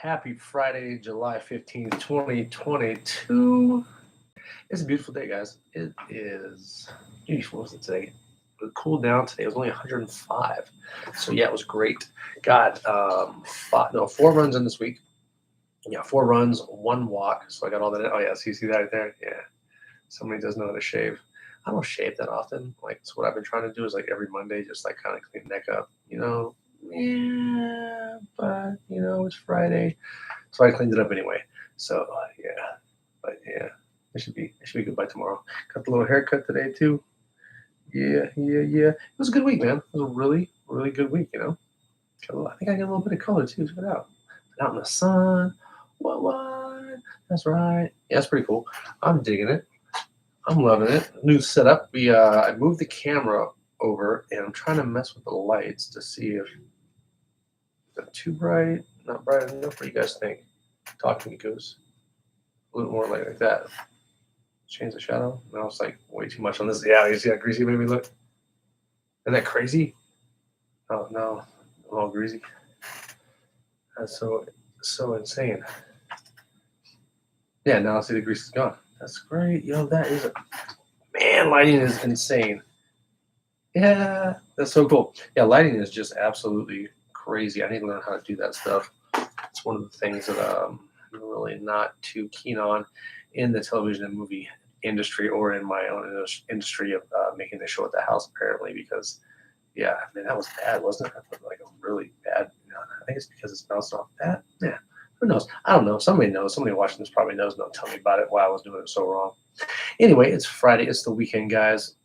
Happy Friday, July 15th, 2022. It's a beautiful day, guys. It is, geez, what was it today? It cooled down today. It was only 105. So, yeah, it was great. Got four runs in this week. Yeah, four runs, one walk. So I got all that. Oh, yeah, so you see that right there? Yeah. Somebody does know how to shave. I don't shave that often. Like, so what I've been trying to do is like every Monday, just like kind of clean neck up, Yeah, but, it's Friday. So I cleaned it up anyway. So yeah, but yeah, it should be good by tomorrow. Got the little haircut today too. Yeah. It was a good week, man. It was a really, really good week. I think I got a little bit of color too. Check it out. Out in the sun. What? That's right. Yeah, it's pretty cool. I'm digging it. I'm loving it. New setup. I moved the camera over, and I'm trying to mess with the lights to see if they're too bright, not bright enough. What do you guys think? Talk to me, Goose. A little more like that. Change the shadow. No, it's like way too much on this. Yeah, you see how greasy it made me look? Isn't that crazy? Oh no, I'm all greasy. That's so insane. Yeah, now I see the grease is gone. That's great. Yo, that is a man. Lighting is insane. Yeah, that's so cool. Yeah, lighting is just absolutely crazy. I need to learn how to do that stuff. It's one of the things that I'm really not too keen on in the television and movie industry or in my own industry of making the show at the house, apparently, because, yeah, I mean, that was bad, wasn't it? I put like a really bad, I think it's because it's bounced off that. Yeah, who knows? I don't know. Somebody knows. Somebody watching this probably knows. Don't tell me about it, why I was doing it so wrong. Anyway, it's Friday. It's the weekend, guys.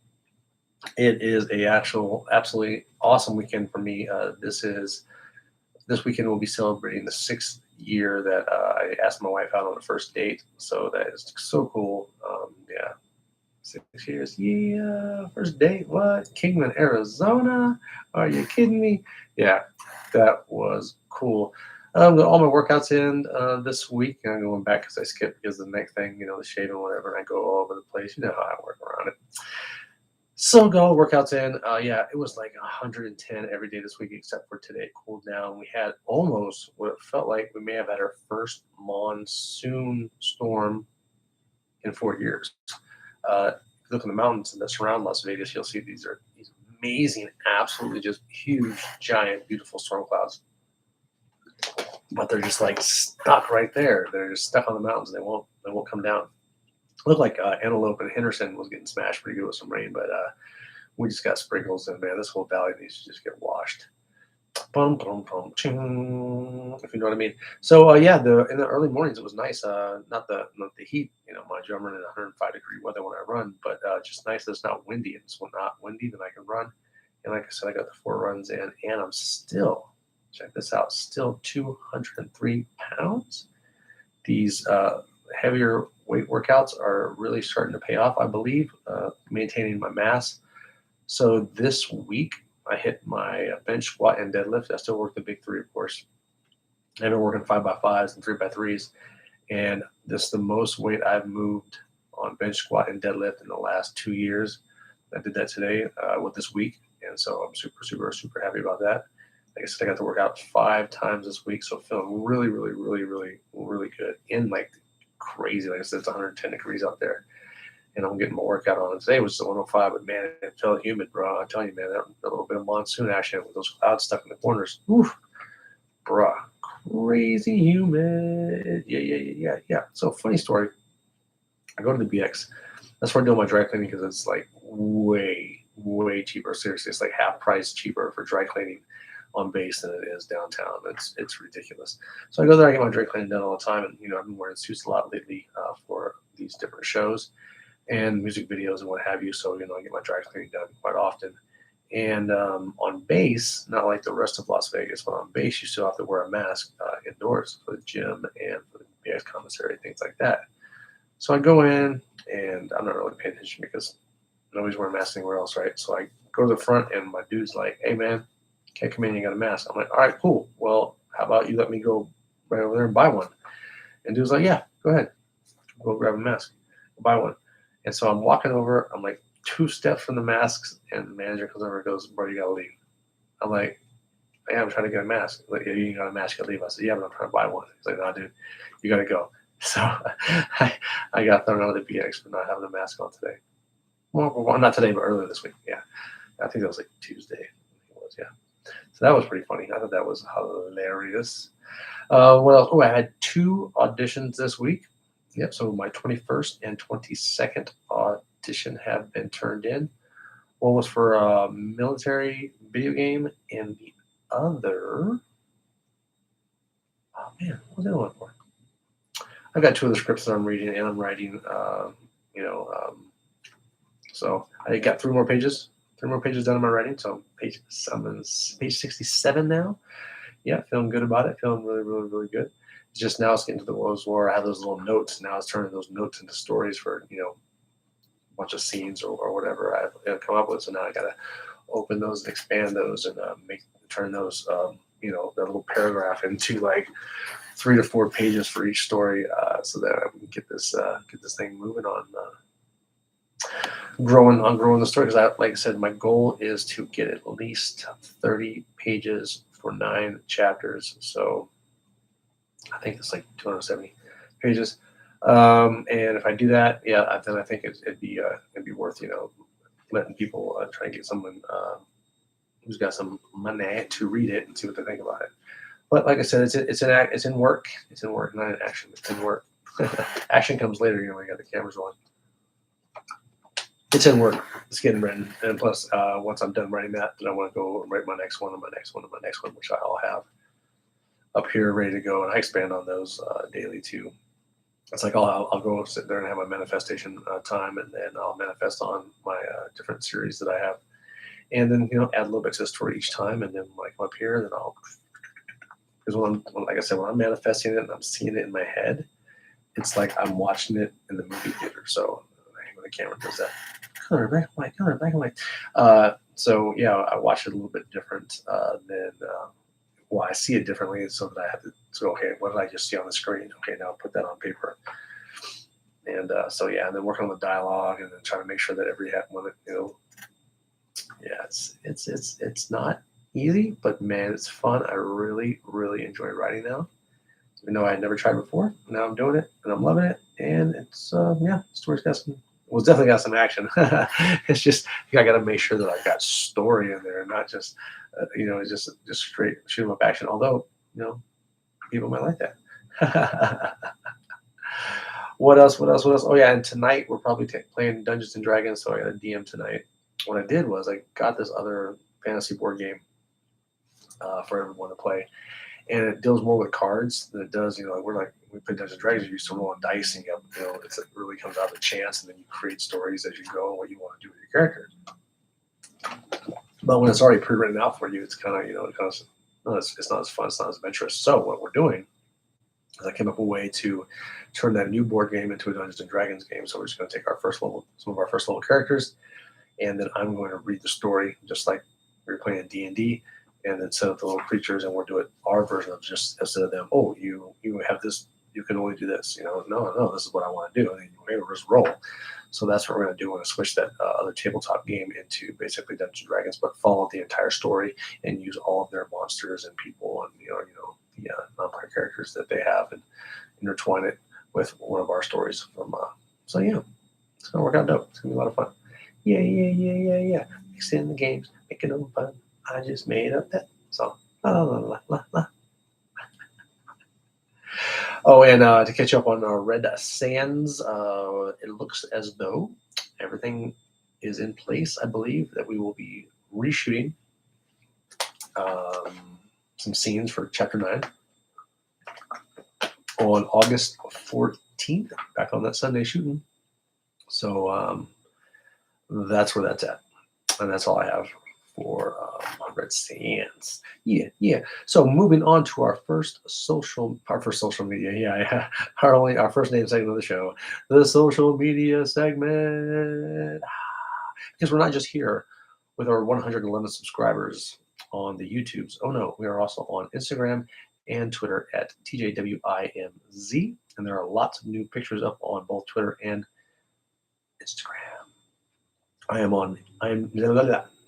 It is a actual, absolutely awesome weekend for me. This weekend we'll be celebrating the 6th year that I asked my wife out on the first date. So that is so cool. Yeah, 6 years. Yeah, first date. What? Kingman, Arizona? Are you kidding me? Yeah, that was cool. Got all my workouts in this week. I'm going back because I skipped because of the neck thing, the shaving, whatever, and I go all over the place. You know how I work around it. So got all the workouts in. Yeah, it was like 110 every day this week except for today. It cooled down. We had almost what it felt like we may have had our first monsoon storm in 4 years. If you look in the mountains that surround Las Vegas, you'll see these are these amazing, absolutely just huge, giant, beautiful storm clouds. But they're just like stuck right there. They're just stuck on the mountains. They won't come down. Looked like Antelope and Henderson was getting smashed pretty good with some rain, but we just got sprinkles, and man, this whole valley needs to just get washed. Bum, bum, bum, ching, if you know what I mean. So yeah, in the early mornings it was nice. Not the heat, mind you, I'm running 105-degree weather when I run, but just nice that it's not windy. And it's not windy, then I can run. And like I said, I got the 4 runs in, and I'm still, check this out, still 203 pounds. These heavier weight workouts are really starting to pay off, I believe, maintaining my mass. So this week, I hit my bench, squat, and deadlift. I still work the big three, of course. I've been working 5x5s and 3x3s, and this is the most weight I've moved on bench, squat, and deadlift in the last 2 years. I did that today with this week, and so I'm super, super, super happy about that. Like I said, I got to work out 5 times this week, so feeling really, really, really, really, really good. In like crazy, like I said, it's 110 degrees out there, and I'm getting my workout on. Today was 105, but man, it felt humid, bro. I'm telling you, man, that a little bit of monsoon action with those clouds stuck in the corners. Oof, bruh, crazy humid. Yeah. So funny story. I go to the BX. That's where I do my dry cleaning because it's like way, way cheaper. Seriously, it's like half price cheaper for dry cleaning on base than it is downtown. It's ridiculous. So I go there, I get my dry cleaning done all the time, and I've been wearing suits a lot lately for these different shows and music videos and what have you. So I get my dry cleaning done quite often. And on base, not like the rest of Las Vegas, but on base you still have to wear a mask indoors for the gym and for the BX commissary, things like that. So I go in, and I'm not really paying attention because nobody's wearing masks anywhere else, right? So I go to the front, and my dude's like, "Hey man, can't come in, you got a mask." I'm like, "All right, cool. Well, how about you let me go right over there and buy one?" And dude's like, "Yeah, go ahead, go grab a mask, buy one." And so I'm walking over, I'm like 2 steps from the masks, and the manager comes over and goes, "Bro, you gotta leave." I'm like, yeah, I'm trying to get a mask. Like, "Yeah, you ain't got a mask, you gotta leave." I said, "Yeah, but I'm trying to buy one." He's like, "No, dude, you gotta go." So I got thrown out of the BX for not having a mask on today. Well, not today, but earlier this week. Yeah, I think that was like Tuesday. It was, yeah. So that was pretty funny. I thought that was hilarious. What else? Oh, I had 2 auditions this week. Yep. So my 21st and 22nd audition have been turned in. One was for a military video game, and the other, oh man, what was the other one for? I've got 2 other scripts that I'm reading and I'm writing. You know, so I got 3 more pages. 3 more pages done in my writing. So I'm on page 67 now. Yeah, feeling good about it. Feeling really, really, really good. It's just now it's getting to the ones where I have those little notes. Now it's turning those notes into stories for a bunch of scenes or whatever I've come up with. So now I gotta open those and expand those and turn those that little paragraph into like 3 to 4 pages for each story, so that I can get this thing moving on. Growing the story, because like I said, my goal is to get at least 30 pages for 9 chapters. So I think it's like 270 pages. And if I do that, yeah, then I think it'd be worth letting people try and get someone who's got some money to read it and see what they think about it. But like I said, it's in work. It's in work, not in action. It's in work. Action comes later, when you got the cameras on. It's in work. It's getting written, and plus, once I'm done writing that, then I want to go write my next one and my next one and my next one, which I'll have up here ready to go, and I expand on those daily too. It's like I'll go sit there and have my manifestation time, and then I'll manifest on my different series that I have, and then add a little bit to the story each time, and then when I come up here, then I'll, because like I said, when I'm manifesting it and I'm seeing it in my head, it's like I'm watching it in the movie theater. So when the camera does that, color black and white, color black and white. So yeah, I watch it a little bit different than. Well, I see it differently, so that I have to go, okay, what did I just see on the screen? Okay, now put that on paper. And so yeah, and then working on the dialogue, and then trying to make sure that every one, yeah, it's not easy, but man, it's fun. I really, really enjoy writing now. Even though I had never tried before, now I'm doing it and I'm loving it. And it's story's got some. Well, it's definitely got some action. It's just I got to make sure that I've got story in there, and not just just straight shoot 'em up action. Although people might like that. What else? What else? What else? Oh yeah, and tonight we're probably playing Dungeons and Dragons. So I got a DM tonight. What I did was I got this other fantasy board game for everyone to play, and it deals more with cards than it does. We play Dungeons and Dragons. You used to roll on dice, and it really comes out of chance, and then you create stories as you go and what you want to do with your characters. But when it's already pre-written out for you, it's kind of it's not as fun, it's not as adventurous. So what we're doing is I came up with a way to turn that new board game into a Dungeons and Dragons game. So we're just going to take some of our first level characters, and then I'm going to read the story just like we were playing D&D, and then set up the little creatures, and we'll do it our version of, just instead of them. Oh, you have this. You can only do this. No, this is what I want to do, and then you just roll. So that's what we're going to do. We're going to switch that other tabletop game into basically Dungeons and Dragons, but follow the entire story and use all of their monsters and people and the non-player characters that they have, and intertwine it with one of our stories from. So yeah, it's going to work out dope. It's going to be a lot of fun. Yeah. Mixing the games, making them fun. I just made up that song. La la la la la. Oh, and to catch up on Red Sands, it looks as though everything is in place. I believe that we will be reshooting some scenes for Chapter 9 on August 14th, back on that Sunday shooting. So that's where that's at. And that's all I have for Red Sands. Yeah. So moving on to our first social media. Yeah. Our first name segment of the show, the social media segment. Because we're not just here with our 111 subscribers on the YouTubes. Oh no, we are also on Instagram and Twitter at TJWIMZ, and there are lots of new pictures up on both Twitter and Instagram.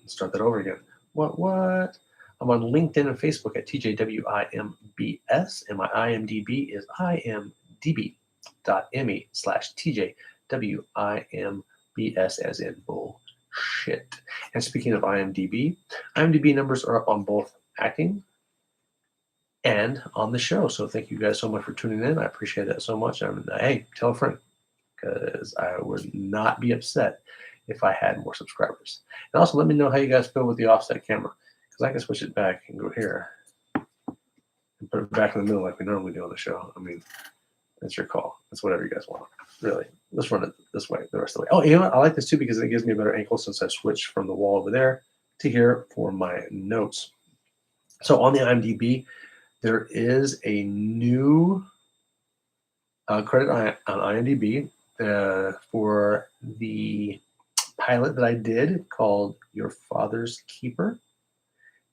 Let's start that over again. What? I'm on LinkedIn and Facebook at TJWIMBS, and my IMDb is imdb.me/TJWIMBS as in bullshit. And speaking of IMDb numbers are up on both acting and on the show. So thank you guys so much for tuning in. I appreciate that so much. Hey, tell a friend, because I would not be upset if I had more subscribers. And also let me know how you guys feel with the offset camera, because I can switch it back and go here and put it back in the middle like we normally do on the show. I mean, that's your call. That's whatever you guys want. Really. Let's run it this way the rest of the way. Oh, you know what? I like this too because it gives me a better angle since I switched from the wall over there to here for my notes. So on the IMDb, there is a new credit on IMDb for the pilot that I did called Your Father's Keeper.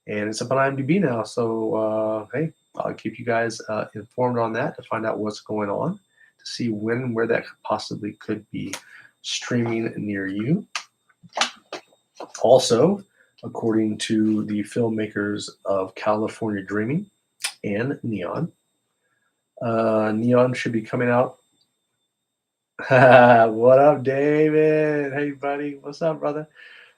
And it's up on IMDb now. So, hey, I'll keep you guys informed on that to find out what's going on, to see when and where that possibly could be streaming near you. Also, according to the filmmakers of California Dreaming and Neon, Neon should be coming out. What up, David? Hey, buddy. What's up, brother?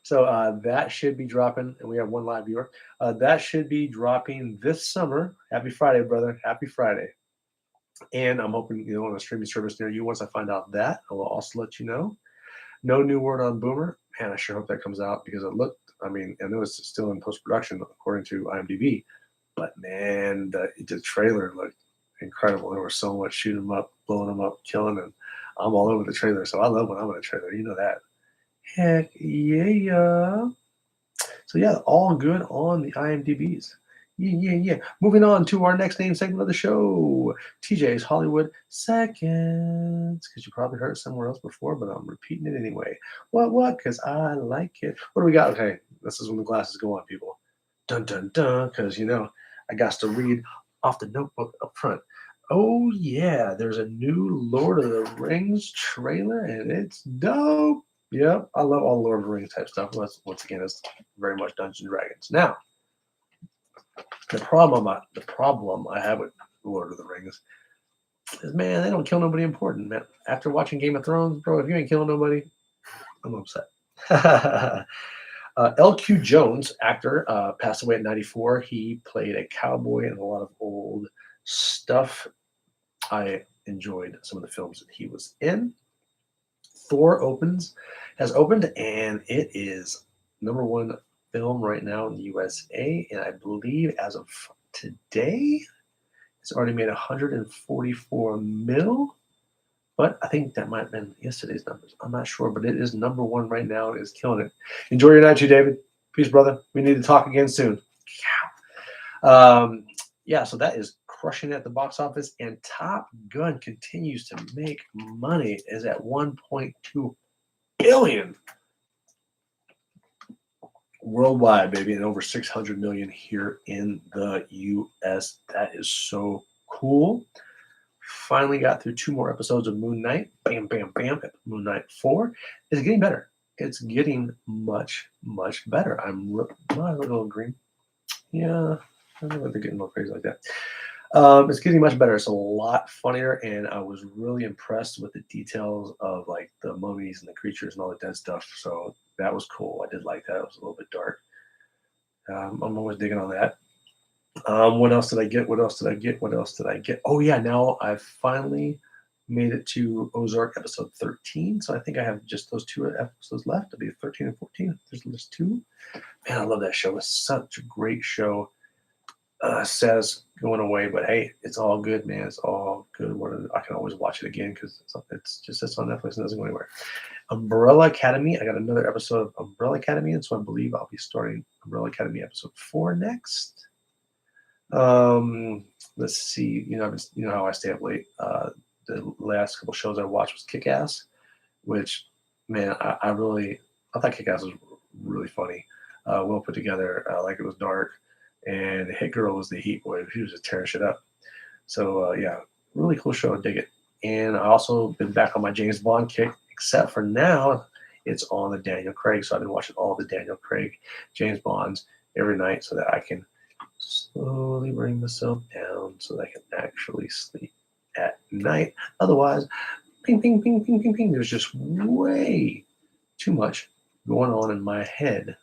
So that should be dropping, and we have one live viewer. That should be dropping this summer. Happy Friday, brother. Happy Friday. And I'm hoping, on a streaming service near you. Once I find out that, I will also let you know. No new word on Boomer. Man, I sure hope that comes out because it looked, I know it's still in post-production according to IMDb. But, man, the trailer looked incredible. There was so much shooting them up, blowing them up, killing them. I'm all over the trailer, so I love when I'm in a trailer. You know that. Heck yeah. So yeah, all good on the IMDb's. Yeah. Moving on to our next name segment of the show, TJ's Hollywood Seconds. Because you probably heard it somewhere else before, but I'm repeating it anyway. What? Because I like it. What do we got? Okay, this is when the glasses go on, people. Dun, dun, dun. Because, I got to read off the notebook up front. Oh, yeah, there's a new Lord of the Rings trailer, and it's dope. Yep, I love all Lord of the Rings type stuff. Once again, it's very much Dungeons and Dragons. Now, the problem I have with Lord of the Rings is, man, they don't kill nobody important, man. After watching Game of Thrones, bro, if you ain't killing nobody, I'm upset. L.Q. Jones, actor, passed away at 94. He played a cowboy in a lot of old stuff. I enjoyed some of the films that he was in. Thor has opened, and it is #1 film right now in the USA. And I believe as of today, it's already made 144 mil. But I think that might have been yesterday's numbers. I'm not sure, but it is #1 right now. It is killing it. Enjoy your night, you David. Peace, brother. We need to talk again soon. Yeah, so that is crushing it at the box office, and Top Gun continues to make money. Is at 1.2 billion worldwide, baby, and over 600 million here in the US. That is so cool. Finally got through 2 more episodes of Moon Knight. Bam, bam, bam. Moon Knight 4 is getting better. It's getting much, much better. I'm a little green. Yeah, I don't know if they're getting more crazy like that. It's getting much better. It's a lot funnier, and I was really impressed with the details of like the mummies and the creatures and all the dead stuff. So that was cool. I did like that. It was a little bit dark. I'm always digging on that. What else did I get? Oh yeah, now I've finally made it to Ozark episode 13. So I think I have just those 2 episodes left. It'll be 13 and 14. There's just 2. Man, I love that show. It's such a great show. Says going away, but hey, it's all good, man. It's all good. I can always watch it again because it's on Netflix and doesn't go anywhere. Umbrella Academy. I got another episode of Umbrella Academy, and so I believe I'll be starting Umbrella Academy episode 4 next. Let's see. You know how I stay up late. The last couple shows I watched was Kick-Ass, which, man, I thought Kick-Ass was really funny. Well put together. Like it was dark. And the hit girl was the Heat boy. She was just tearing shit up. So, yeah, really cool show. I dig it. And I also been back on my James Bond kick, except for now it's on the Daniel Craig. So I've been watching all the Daniel Craig James Bonds every night so that I can slowly bring myself down so that I can actually sleep at night. Otherwise, ping, ping, ping, ping, ping, ping. There's just way too much going on in my head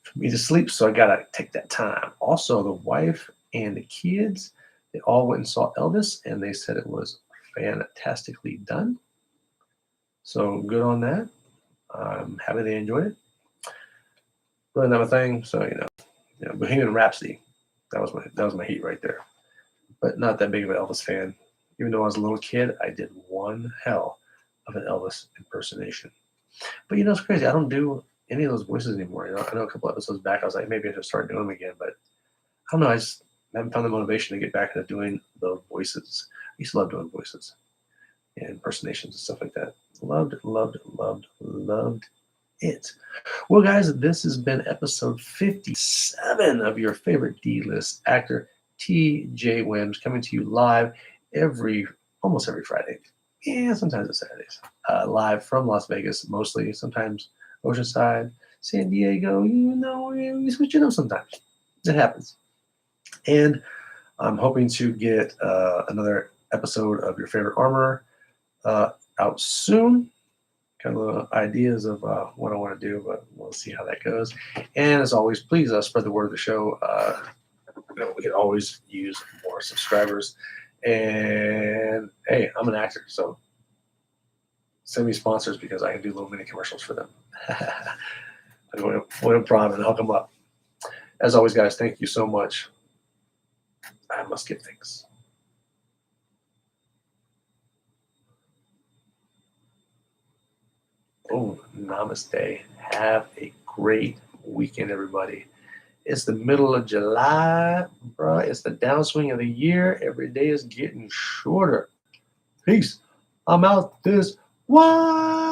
for me to sleep. So I gotta take that time. Also, the wife and the kids, they all went and saw Elvis, and they said it was fantastically done. So good on that. I'm happy they enjoyed it. Really not my thing. So Bohemian Rhapsody. That was my heat right there. But not that big of an Elvis fan. Even though I was a little kid, I did one hell of an Elvis impersonation. But it's crazy. I don't do any of those voices anymore. I know a couple episodes back, I was like, maybe I should start doing them again. But I don't know. I just haven't found the motivation to get back into doing the voices. I used to love doing voices and impersonations and stuff like that. Loved, loved, loved, loved it. Well, guys, this has been episode 57 of your favorite D-list actor, T.J. Wims, coming to you live almost every Friday. Yeah, sometimes it's Saturdays. Live from Las Vegas, mostly. Sometimes Oceanside, San Diego. We switch it up sometimes. It happens. And I'm hoping to get another episode of Your Favorite Armorer out soon. Kind of ideas of what I want to do, but we'll see how that goes. And as always, please spread the word of the show. We could always use more subscribers. And hey, I'm an actor, so send me sponsors because I can do little mini commercials for them. I'm going to prom and hook them up. As always, guys, thank you so much. I must give thanks. Oh, namaste. Have a great weekend, everybody. It's the middle of July, bro. It's the downswing of the year. Every day is getting shorter. Peace. I'm out this. What?